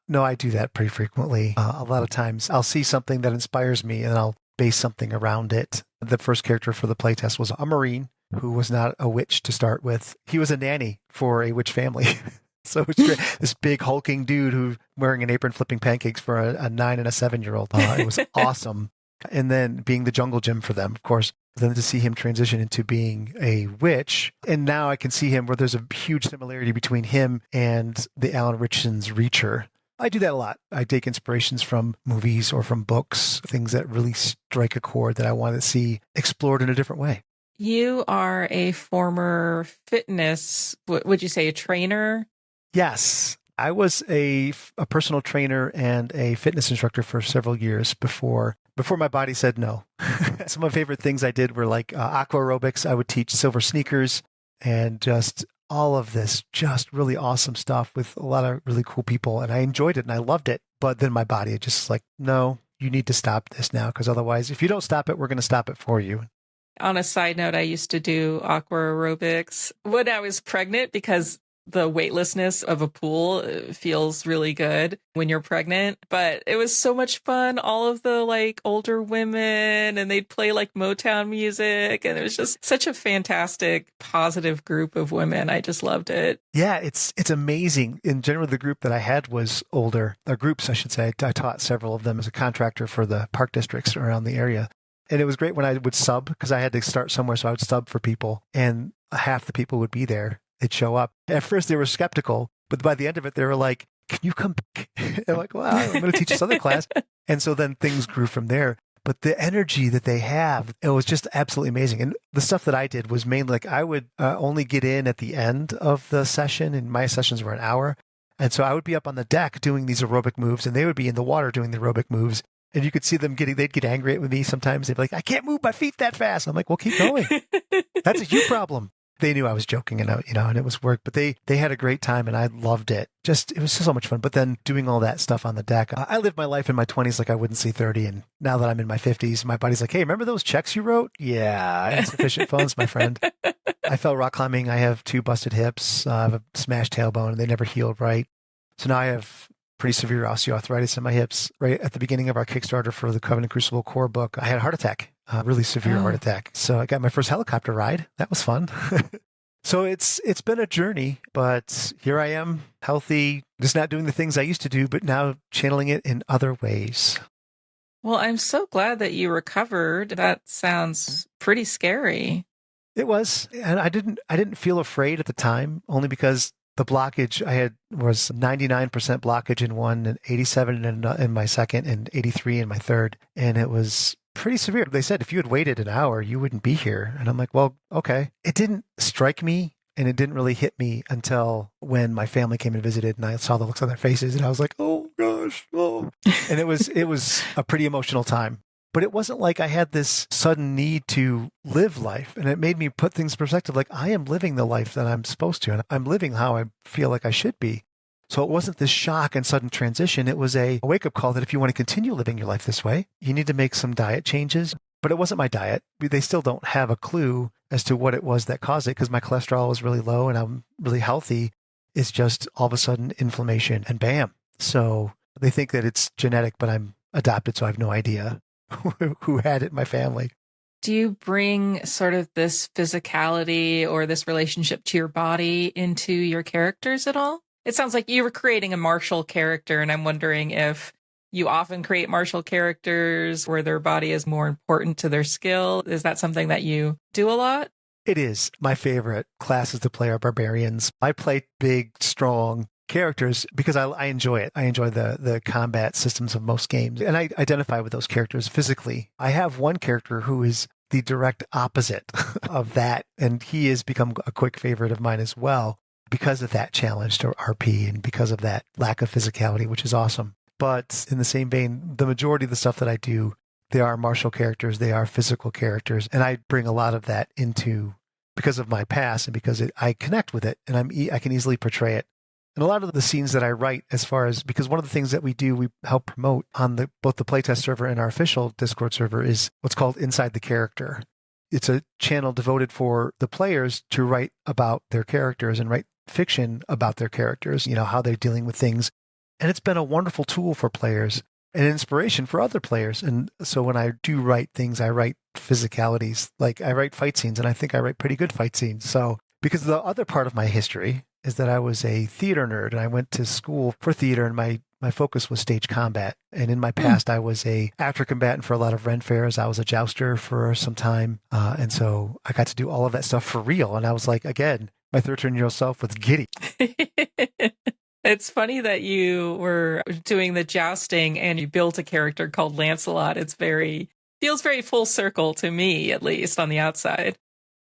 No, I do that pretty frequently. A lot of times I'll see something that inspires me and I'll base something around it. The first character for the playtest was a Marine who was not a witch to start with. He was a nanny for a witch family. So it's great. This big hulking dude who wearing an apron flipping pancakes for a 9 and a 7-year-old. It was awesome. And then being the jungle gym for them, of course. Then to see him transition into being a witch. And now I can see him where there's a huge similarity between him and the Alan Richardson's Reacher. I do that a lot. I take inspirations from movies or from books, things that really strike a chord that I want to see explored in a different way.
You are a former fitness, would you say a trainer?
Yes. I was a personal trainer and a fitness instructor for several years before my body said no. Some of my favorite things I did were like aqua aerobics. I would teach silver sneakers and just all of this, just really awesome stuff with a lot of really cool people. And I enjoyed it and I loved it. But then my body just like, no, you need to stop this now, because otherwise, if you don't stop it, we're going to stop it for you.
On a side note, I used to do aqua aerobics when I was pregnant, because the weightlessness of a pool feels really good when you're pregnant, but it was so much fun. All of the like older women, and they'd play like Motown music, and it was just such a fantastic, positive group of women. I just loved it.
Yeah, it's amazing. In general, the group that I had was older, or groups, I should say. I taught several of them as a contractor for the park districts around the area. And it was great when I would sub, because I had to start somewhere, so I would sub for people, and half the people would be there. They'd show up. At first, they were skeptical, but by the end of it, they were like, can you come back? I'm like, well, I'm going to teach this other class. And so then things grew from there. But the energy that they have, it was just absolutely amazing. And the stuff that I did was mainly like I would only get in at the end of the session, and my sessions were an hour. And so I would be up on the deck doing these aerobic moves, and they would be in the water doing the aerobic moves. And you could see them they'd get angry with me sometimes. They'd be like, I can't move my feet that fast. I'm like, well, keep going. That's a you problem. They knew I was joking and it was work, but they had a great time and I loved it. It was so much fun. But then doing all that stuff on the deck, I lived my life in my 20s like I wouldn't see 30. And now that I'm in my 50s, my body's like, hey, remember those checks you wrote? Yeah, I had sufficient funds, my friend. I fell rock climbing. I have 2 busted hips. I have a smashed tailbone, and they never healed right. So now I have pretty severe osteoarthritis in my hips. Right at the beginning of our Kickstarter for the Coven and Crucible core book, I had a heart attack. Really severe heart attack. So I got my first helicopter ride. That was fun. So it's been a journey, but here I am, healthy, just not doing the things I used to do, but now channeling it in other ways.
Well, I'm so glad that you recovered. That sounds pretty scary.
It was, and I didn't feel afraid at the time, only because the blockage I had was 99% blockage in one, and 87 in my second, and 83 in my third, and it was pretty severe. They said if you had waited an hour, you wouldn't be here. And I'm like, well, okay. It didn't strike me, and it didn't really hit me until when my family came and visited, and I saw the looks on their faces, and I was like, oh gosh, oh. And it was a pretty emotional time. But it wasn't like I had this sudden need to live life. And it made me put things in perspective. Like, I am living the life that I'm supposed to, and I'm living how I feel like I should be. So it wasn't this shock and sudden transition. It was a wake-up call that if you want to continue living your life this way, you need to make some diet changes. But it wasn't my diet. They still don't have a clue as to what it was that caused it, because my cholesterol was really low and I'm really healthy. It's just all of a sudden inflammation and bam. So they think that it's genetic, but I'm adopted, so I have no idea who had it in my family.
Do you bring sort of this physicality or this relationship to your body into your characters at all? It sounds like you were creating a martial character, and I'm wondering if you often create martial characters where their body is more important to their skill. Is that something that you do a lot?
It is. My favorite classes to play are barbarians. I play big, strong characters because I enjoy it. I enjoy the combat systems of most games, and I identify with those characters physically. I have one character who is the direct opposite of that, and he has become a quick favorite of mine as well because of that challenge to RP and because of that lack of physicality, which is awesome. But in the same vein, the majority of the stuff that I do, they are martial characters, they are physical characters, and I bring a lot of that into because of my past and because I connect with it, and I can easily portray it. And a lot of the scenes that I write, as far as, because one of the things that we do, we help promote on both the playtest server and our official Discord server, is what's called Inside the Character. It's a channel devoted for the players to write about their characters and write fiction about their characters, how they're dealing with things. And it's been a wonderful tool for players and inspiration for other players. And so when I do write things, I write physicalities, like I write fight scenes, and I think I write pretty good fight scenes. So, because the other part of my history is that I was a theater nerd, and I went to school for theater, and my focus was stage combat. And in my past, I was a actor combatant for a lot of Ren fairs. I was a jouster for some time. And so I got to do all of that stuff for real. And I was like, again, my 13-year-old self was giddy.
It's funny that you were doing the jousting and you built a character called Lancelot. Feels very full circle to me, at least on the outside.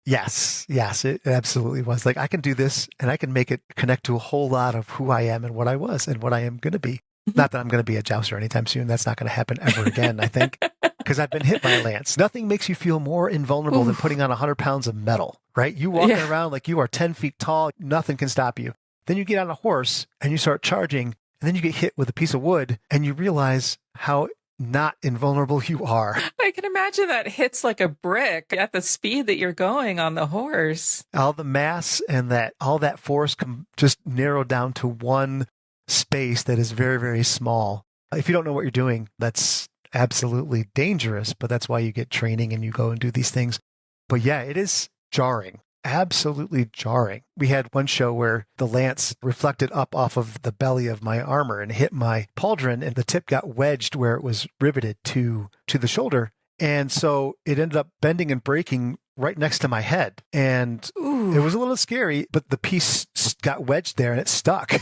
Yes, it absolutely was. Like, I can do this and I can make it connect to a whole lot of who I am and what I was and what I am going to be. Not that I'm going to be a jouster anytime soon. That's not going to happen ever again, I think, because I've been hit by a lance. Nothing makes you feel more invulnerable than putting on 100 pounds of metal, right? You walking around like you are 10 feet tall. Nothing can stop you. Then you get on a horse and you start charging, and then you get hit with a piece of wood and you realize how not invulnerable you are.
I can imagine that hits like a brick at the speed that you're going on the horse.
All the mass and all that force can just narrow down to one space that is very, very small. If you don't know what you're doing, that's absolutely dangerous, but that's why you get training and you go and do these things. But yeah, it is jarring. Absolutely jarring. We had one show where the lance reflected up off of the belly of my armor and hit my pauldron, and the tip got wedged where it was riveted to the shoulder. And so it ended up bending and breaking right next to my head. And It was a little scary, but the piece got wedged there and it stuck.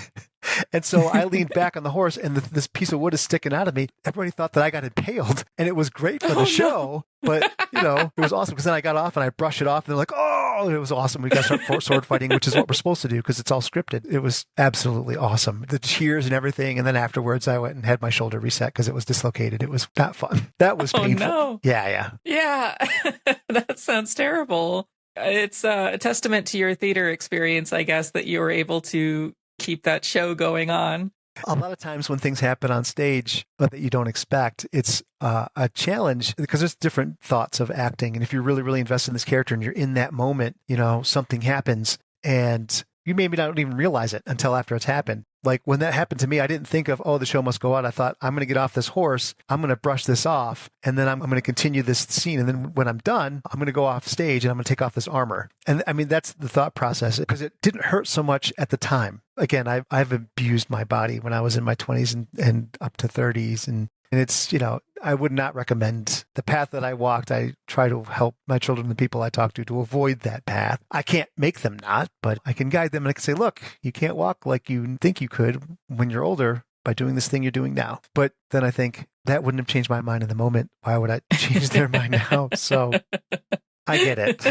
And so I leaned back on the horse, and this piece of wood is sticking out of me. Everybody thought that I got impaled, and it was great for the show. No. But, it was awesome because then I got off and I brushed it off, and they're like, oh, it was awesome. We got to start sword fighting, which is what we're supposed to do because it's all scripted. It was absolutely awesome. The cheers and everything. And then afterwards, I went and had my shoulder reset because it was dislocated. It was not fun. That was painful.
Oh, no.
Yeah.
That sounds terrible. It's a testament to your theater experience, I guess, that you were able to keep that show going on.
A lot of times when things happen on stage that you don't expect, it's a challenge because there's different thoughts of acting. And if you're really, really invested in this character and you're in that moment, something happens and you maybe not even realize it until after it's happened. Like when that happened to me, I didn't think of, the show must go on. I thought, I'm going to get off this horse. I'm going to brush this off. And then I'm going to continue this scene. And then when I'm done, I'm going to go off stage and I'm going to take off this armor. And I mean, that's the thought process because it didn't hurt so much at the time. Again, I've abused my body when I was in my 20s and up to 30s. And it's, I would not recommend the path that I walked. I try to help my children, the people I talk to avoid that path. I can't make them not, but I can guide them and I can say, look, you can't walk like you think you could when you're older by doing this thing you're doing now. But then I think that wouldn't have changed my mind in the moment. Why would I change their mind now? So I get it.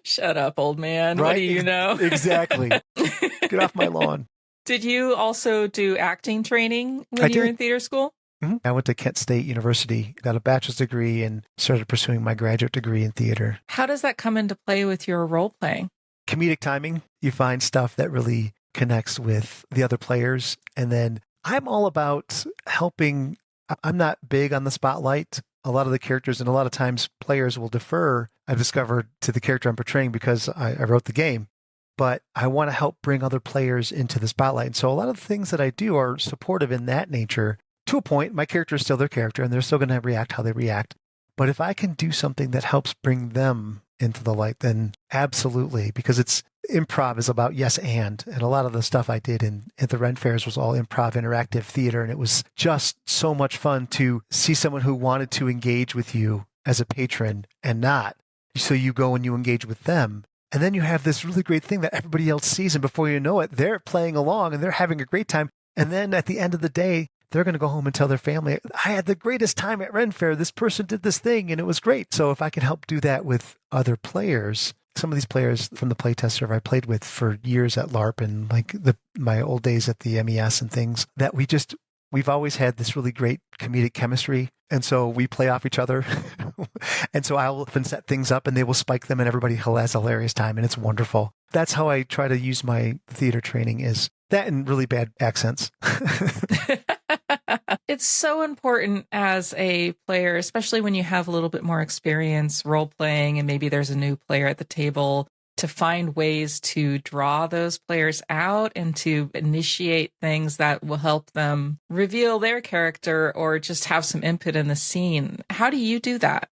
Shut up, old man.
Right?
What do you know?
Exactly. Get off my lawn.
Did you also do acting training when you were in theater school?
Mm-hmm. I went to Kent State University, got a bachelor's degree, and started pursuing my graduate degree in theater.
How does that come into play with your role playing?
Comedic timing. You find stuff that really connects with the other players. And then I'm all about helping. I'm not big on the spotlight. A lot of the characters and a lot of times players will defer, I've discovered, to the character I'm portraying because I wrote the game. But I want to help bring other players into the spotlight. And so a lot of the things that I do are supportive in that nature. To a point, my character is still their character, and they're still going to react how they react. But if I can do something that helps bring them into the light, then Absolutely, because improv is about yes and a lot of the stuff I did at the Ren Fairs was all improv interactive theater, and it was just so much fun to see someone who wanted to engage with you as a patron and not. So you go and you engage with them, and then you have this really great thing that everybody else sees, and before you know it, they're playing along and they're having a great time. And then at the end of the day, they're going to go home and tell their family, I had the greatest time at Ren Fair. This person did this thing and it was great. So if I can help do that with other players, some of these players from the playtest server I played with for years at LARP and like my old days at the MES and things, that we've always had this really great comedic chemistry. And so we play off each other. And so I'll often set things up and they will spike them and everybody has a hilarious time and it's wonderful. That's how I try to use my theater training, is that and really bad accents.
It's so important as a player, especially when you have a little bit more experience role playing and maybe there's a new player at the table, to find ways to draw those players out and to initiate things that will help them reveal their character or just have some input in the scene. How do you do that?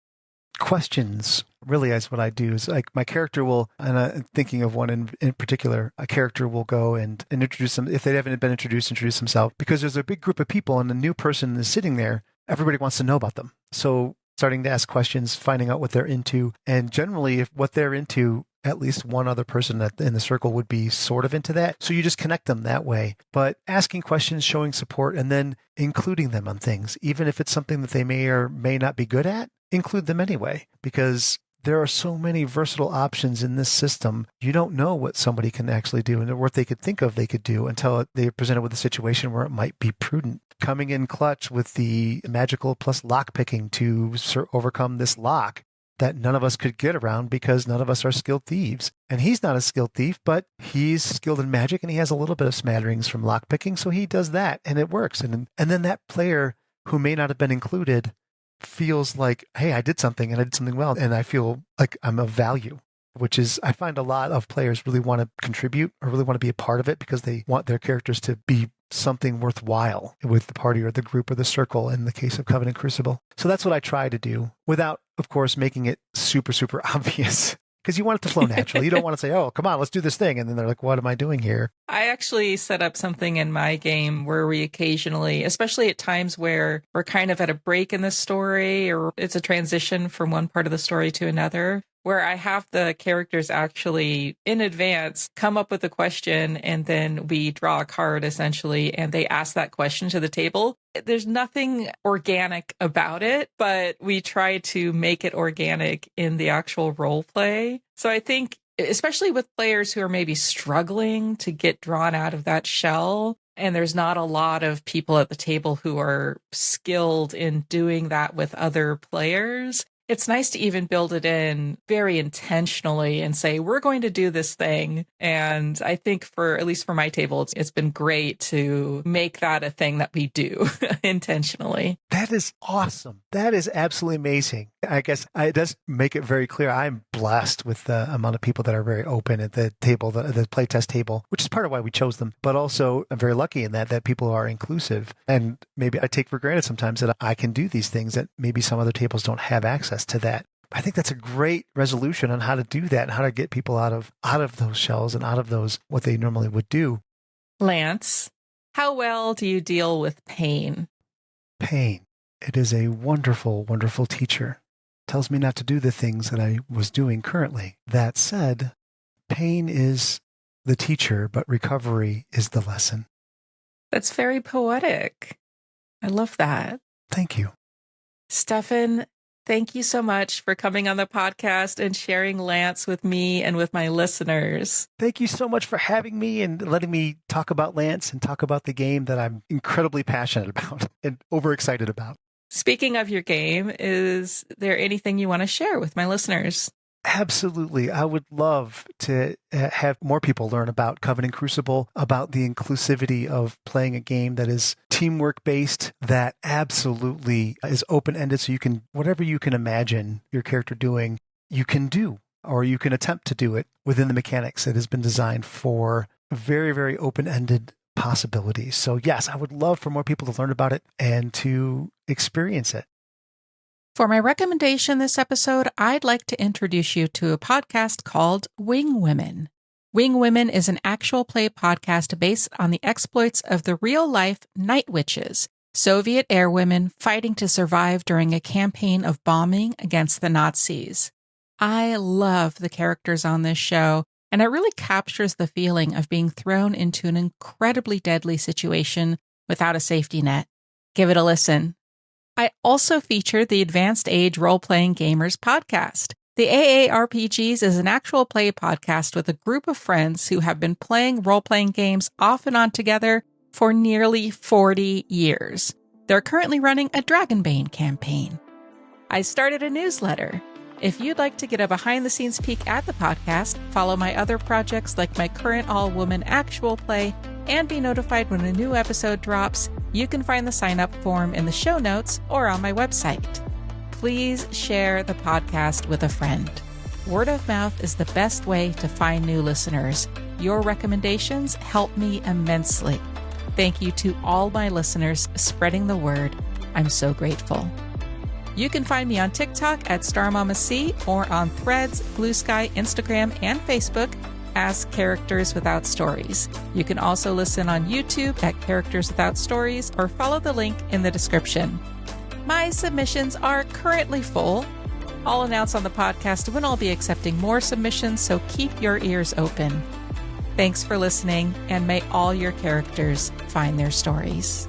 Questions really is what I do. Is like my character will, and I'm thinking of one in particular, a character will go and introduce them, if they haven't been introduce themselves, because there's a big group of people and a new person is sitting there. Everybody wants to know about them. So starting to ask questions, finding out what they're into, and generally if what they're into, at least one other person in the circle would be sort of into that. So you just connect them that way. But asking questions, showing support, and then including them on things, even if it's something that they may or may not be good at, include them anyway, because there are so many versatile options in this system. You don't know what somebody can actually do and what they could think of they could do until they're presented with a situation where it might be prudent. Coming in clutch with the magical plus lock picking to overcome this lock that none of us could get around because none of us are skilled thieves. And he's not a skilled thief, but he's skilled in magic and he has a little bit of smatterings from lock picking, so he does that and it works. And then that player who may not have been included feels like, hey, I did something and I did something well, and I feel like I'm of value, which is, I find a lot of players really want to contribute or really want to be a part of it because they want their characters to be something worthwhile with the party or the group or the circle in the case of Coven and Crucible. So that's what I try to do without, of course, making it super, super obvious. Because you want it to flow naturally. You don't want to say, oh, come on, let's do this thing. And then they're like, what am I doing here?
I actually set up something in my game where we occasionally, especially at times where we're kind of at a break in the story or it's a transition from one part of the story to another, where I have the characters actually in advance come up with a question and then we draw a card essentially and they ask that question to the table. There's nothing organic about it, but we try to make it organic in the actual role play. So I think, especially with players who are maybe struggling to get drawn out of that shell, and there's not a lot of people at the table who are skilled in doing that with other players, it's nice to even build it in very intentionally and say, we're going to do this thing. And I think at least for my table, it's been great to make that a thing that we do intentionally.
That is awesome. That is absolutely amazing. I guess it does make it very clear. I'm blessed with the amount of people that are very open at the table, the playtest table, which is part of why we chose them. But also I'm very lucky in that people are inclusive. And maybe I take for granted sometimes that I can do these things that maybe some other tables don't have access to that. I think that's a great resolution on how to do that and how to get people out of those shells and out of those, what they normally would do.
Lance, how well do you deal with pain?
Pain. It is a wonderful, wonderful teacher. Tells me not to do the things that I was doing currently. That said, pain is the teacher, but recovery is the lesson.
That's very poetic. I love that.
Thank you.
Stephan, thank you so much for coming on the podcast and sharing Lance with me and with my listeners.
Thank you so much for having me and letting me talk about Lance and talk about the game that I'm incredibly passionate about and overexcited about.
Speaking of your game, is there anything you want to share with my listeners?
Absolutely. I would love to have more people learn about Coven and Crucible, about the inclusivity of playing a game that is teamwork based, that absolutely is open-ended. So you can, whatever you can imagine your character doing, you can do, or you can attempt to do it within the mechanics that has been designed for very, very open-ended possibilities. So yes, I would love for more people to learn about it and to experience it.
For my recommendation this episode, I'd like to introduce you to a podcast called Wing Women. Wing Women is an actual play podcast based on the exploits of the real-life night witches, Soviet airwomen fighting to survive during a campaign of bombing against the Nazis. I love the characters on this show, and it really captures the feeling of being thrown into an incredibly deadly situation without a safety net. Give it a listen. I also feature the Advanced Age Role-Playing Gamers podcast. The AARPGs is an actual play podcast with a group of friends who have been playing role-playing games off and on together for nearly 40 years. They're currently running a Dragonbane campaign. I started a newsletter. If you'd like to get a behind-the-scenes peek at the podcast, follow my other projects like my current all-woman actual play, and be notified when a new episode drops, you can find the sign-up form in the show notes or on my website. Please share the podcast with a friend. Word of mouth is the best way to find new listeners. Your recommendations help me immensely. Thank you to all my listeners spreading the word. I'm so grateful. You can find me on TikTok at StarMamaC or on Threads, Blue Sky, Instagram, and Facebook as Characters Without Stories. You can also listen on YouTube at Characters Without Stories or follow the link in the description. My submissions are currently full. I'll announce on the podcast when I'll be accepting more submissions, so keep your ears open. Thanks for listening, and may all your characters find their stories.